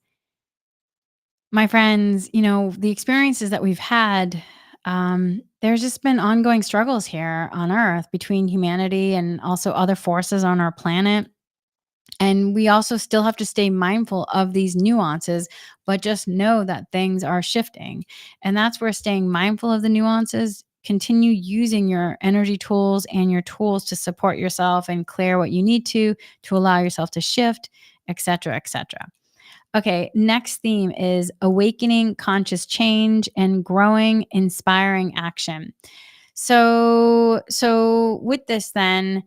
my friends, the experiences that we've had, there's just been ongoing struggles here on earth between humanity and also other forces on our planet. And we also still have to stay mindful of these nuances, but just know that things are shifting. And that's where staying mindful of the nuances, continue using your energy tools and your tools to support yourself and clear what you need to allow yourself to shift, etc., etc. Okay, next theme is awakening conscious change and growing inspiring action. So with this then,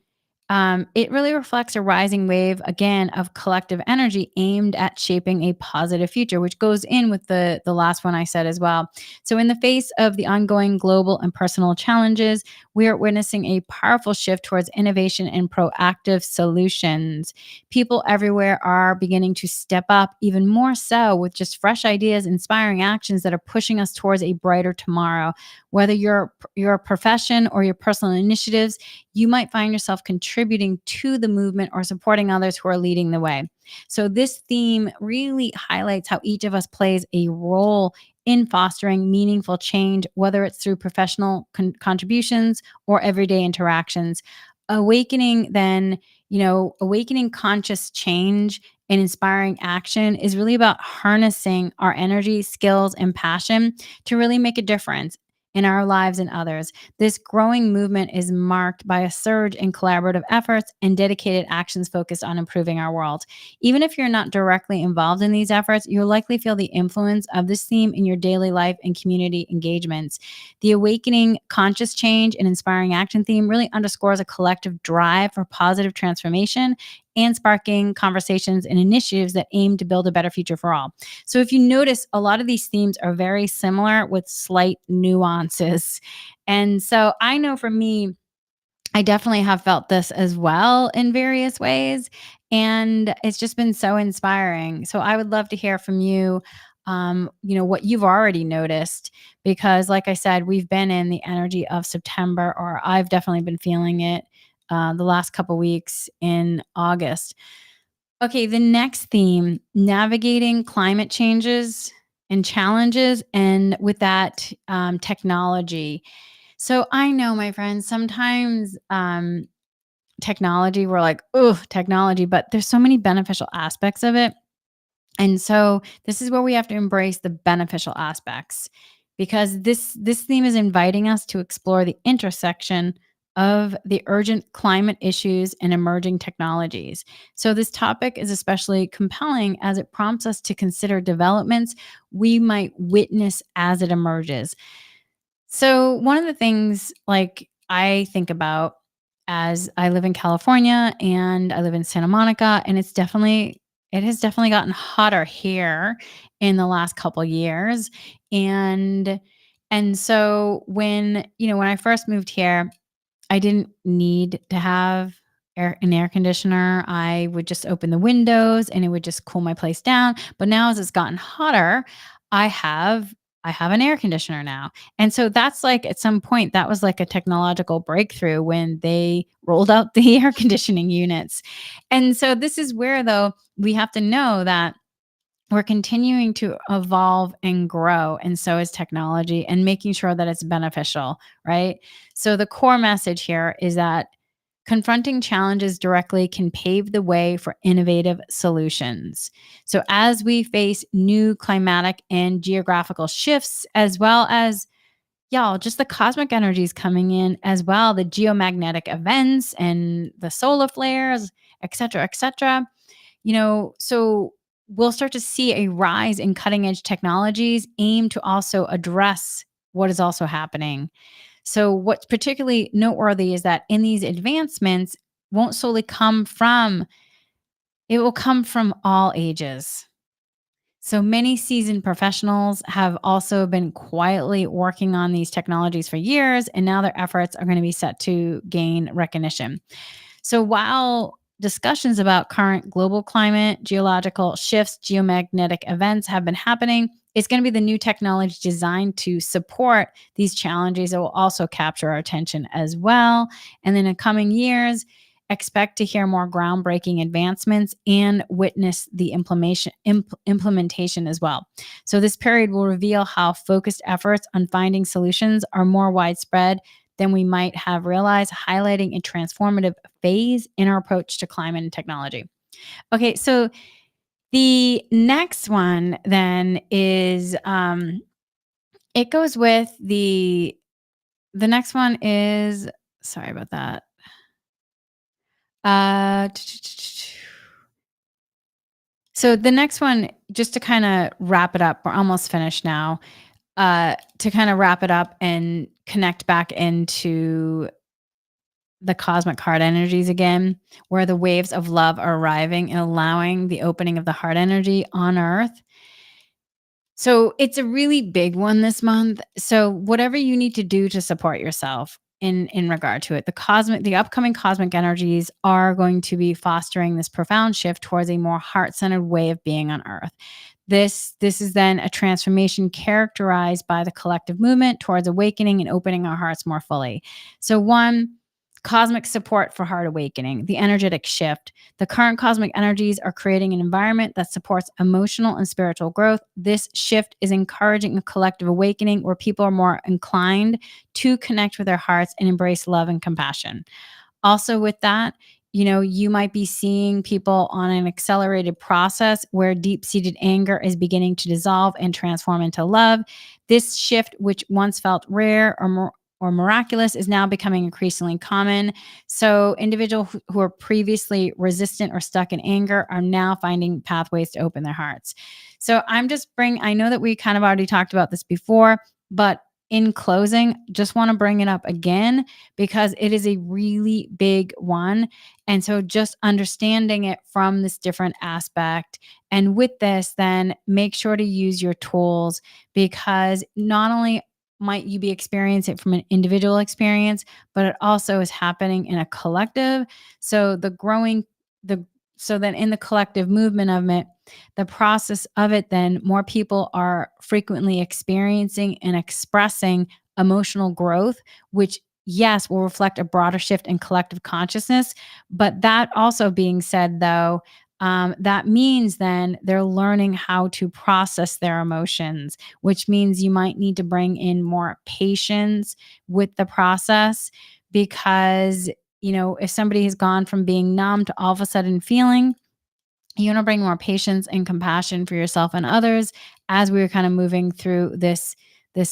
it really reflects a rising wave again of collective energy aimed at shaping a positive future, which goes in with the last one I said as well. So in the face of the ongoing global and personal challenges, we are witnessing a powerful shift towards innovation and proactive solutions. People everywhere are beginning to step up even more so with just fresh ideas, inspiring actions that are pushing us towards a brighter tomorrow. Whether your profession or your personal initiatives, you might find yourself contributing to the movement or supporting others who are leading the way. So this theme really highlights how each of us plays a role in fostering meaningful change, whether it's through professional contributions or everyday interactions. Awakening then, awakening conscious change and inspiring action is really about harnessing our energy, skills, and passion to really make a difference in our lives and others. This growing movement is marked by a surge in collaborative efforts and dedicated actions focused on improving our world. Even if you're not directly involved in these efforts, you'll likely feel the influence of this theme in your daily life and community engagements. The awakening conscious change and inspiring action theme really underscores a collective drive for positive transformation and sparking conversations and initiatives that aim to build a better future for all. So if you notice, a lot of these themes are very similar with slight nuances. And so I know for me, I definitely have felt this as well in various ways. And it's just been so inspiring. So I would love to hear from you, what you've already noticed, because like I said, we've been in the energy of September, or I've definitely been feeling it the last couple weeks in August. Okay, the next theme, navigating climate changes and challenges, and with that, technology. So I know, my friends, sometimes technology, we're like, oh, technology, but there's so many beneficial aspects of it. And so this is where we have to embrace the beneficial aspects, because this theme is inviting us to explore the intersection of the urgent climate issues and emerging technologies. So this topic is especially compelling as it prompts us to consider developments we might witness as it emerges. So one of the things like I think about, as I live in California and I live in Santa Monica, and it has definitely gotten hotter here in the last couple years. And so when I first moved here, I didn't need to have an air conditioner. I would just open the windows and it would just cool my place down. But now as it's gotten hotter, I have I have an air conditioner now. And so that's like, at some point, that was like a technological breakthrough when they rolled out the air conditioning units. And so this is where, though, we have to know that we're continuing to evolve and grow, and so is technology, and making sure that it's beneficial, right? So the core message here is that confronting challenges directly can pave the way for innovative solutions. So as we face new climatic and geographical shifts, as well as, y'all, just the cosmic energies coming in as well, the geomagnetic events and the solar flares, et cetera, so we'll start to see a rise in cutting edge technologies aimed to also address what is also happening. So what's particularly noteworthy is that in these advancements won't solely come from it will come from all ages. So many seasoned professionals have also been quietly working on these technologies for years, and now their efforts are going to be set to gain recognition. So while discussions about current global climate, geological shifts, geomagnetic events have been happening, it's going to be the new technology designed to support these challenges that will also capture our attention as well. And then in coming years, expect to hear more groundbreaking advancements and witness the implementation as well. So this period will reveal how focused efforts on finding solutions are more widespread than we might have realized, highlighting a transformative phase in our approach to climate and technology. Okay, so the next one then is it goes with the next one is sorry about that. Uh so the next one, just to kind of wrap it up, we're almost finished now. To kind of wrap it up and connect back into the cosmic heart energies again, where the waves of love are arriving and allowing the opening of the heart energy on earth. So it's a really big one this month. So whatever you need to do to support yourself in regard to it, the upcoming cosmic energies are going to be fostering this profound shift towards a more heart-centered way of being on earth. This is then a transformation characterized by the collective movement towards awakening and opening our hearts more fully. So one, cosmic support for heart awakening, the energetic shift. The current cosmic energies are creating an environment that supports emotional and spiritual growth. This shift is encouraging a collective awakening where people are more inclined to connect with their hearts and embrace love and compassion. Also, with that, you might be seeing people on an accelerated process where deep seated anger is beginning to dissolve and transform into love. This shift, which once felt rare or miraculous, is now becoming increasingly common. So, individuals who are previously resistant or stuck in anger are now finding pathways to open their hearts. So, I know that we kind of already talked about this before, but in closing, just want to bring it up again because it is a really big one. And so just understanding it from this different aspect. And with this, then make sure to use your tools because not only might you be experiencing it from an individual experience, but it also is happening in a collective. So the so then in the collective movement of it, the process of it, then more people are frequently experiencing and expressing emotional growth, which yes, will reflect a broader shift in collective consciousness. But that also being said, though, that means then they're learning how to process their emotions, which means you might need to bring in more patience with the process because, if somebody has gone from being numb to all of a sudden feeling, you want to bring more patience and compassion for yourself and others as we are kind of moving through this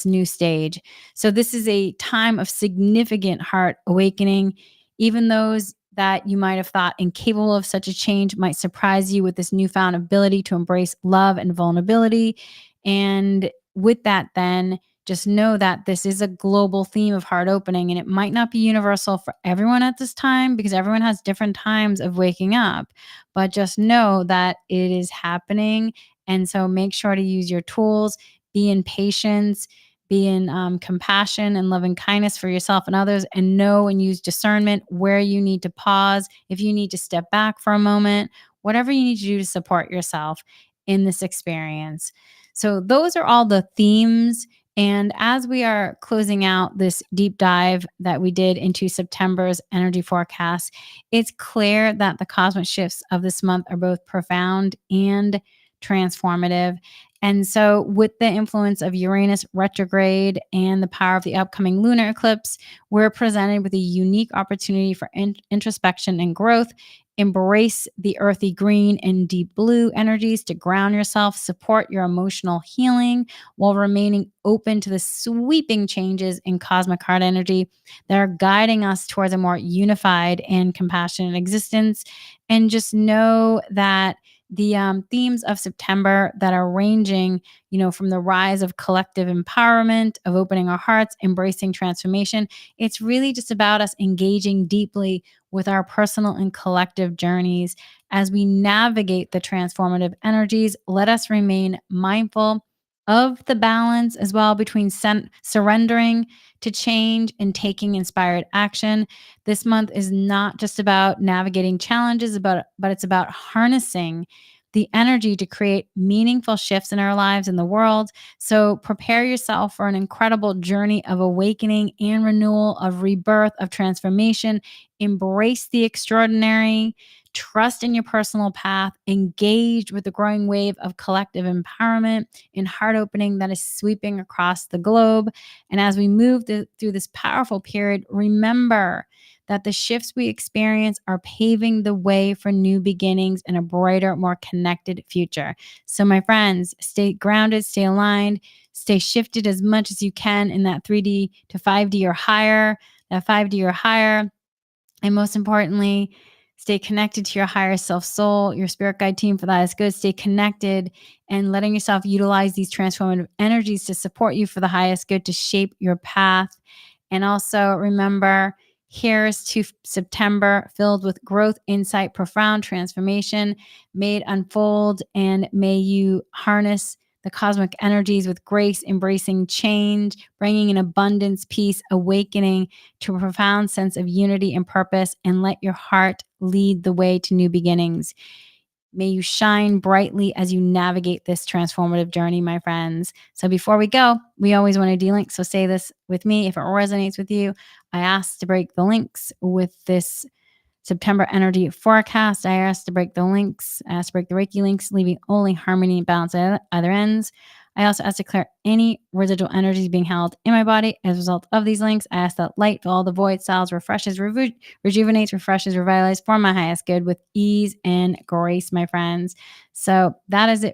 new stage. So this is a time of significant heart awakening. Even those that you might have thought incapable of such a change might surprise you with this newfound ability to embrace love and vulnerability. And with that, then just know that this is a global theme of heart opening and it might not be universal for everyone at this time because everyone has different times of waking up, but just know that it is happening. And so make sure to use your tools, be in patience, be in compassion and loving kindness for yourself and others, and know and use discernment where you need to pause, if you need to step back for a moment, whatever you need to do to support yourself in this experience. So, those are all the themes. And as we are closing out this deep dive that we did into September's energy forecast, it's clear that the cosmic shifts of this month are both profound and transformative. And so, with the influence of Uranus retrograde and the power of the upcoming lunar eclipse, we're presented with a unique opportunity for introspection and growth. Embrace the earthy green and deep blue energies to ground yourself, support your emotional healing while remaining open to the sweeping changes in cosmic heart energy that are guiding us towards a more unified and compassionate existence. And just know that the themes of September that are ranging, from the rise of collective empowerment, of opening our hearts, embracing transformation, it's really just about us engaging deeply with our personal and collective journeys. As we navigate the transformative energies, let us remain mindful of the balance as well between surrendering to change and taking inspired action. This month is not just about navigating challenges, but it's about harnessing the energy to create meaningful shifts in our lives and the world. So prepare yourself for an incredible journey of awakening and renewal, of rebirth, of transformation. Embrace the extraordinary. Trust in your personal path. Engage with the growing wave of collective empowerment and heart opening that is sweeping across the globe. And as we move through this powerful period, remember that the shifts we experience are paving the way for new beginnings and a brighter, more connected future. So, my friends, stay grounded, stay aligned, stay shifted as much as you can in that 3D to 5D or higher, that 5D or higher. And most importantly, stay connected to your higher self soul, your spirit guide team for that is good. Stay connected and letting yourself utilize these transformative energies to support you for the highest good to shape your path. And also remember, here's to September filled with growth, insight, profound transformation. May it unfold and may you harness the cosmic energies with grace, embracing change, bringing in abundance, peace, awakening to a profound sense of unity and purpose, and let your heart lead the way to new beginnings. May you shine brightly as you navigate this transformative journey, my friends. So before we go, we always want to de-link. So say this with me. If it resonates with you, I ask to break the links with this September energy forecast. I asked to break the links, I asked to break the Reiki links, leaving only harmony and balance at other ends. I also asked to clear any residual energies being held in my body as a result of these links. I ask that light fill all the void, styles, refreshes, rejuvenates, refreshes, revitalizes for my highest good with ease and grace, my friends. So that is it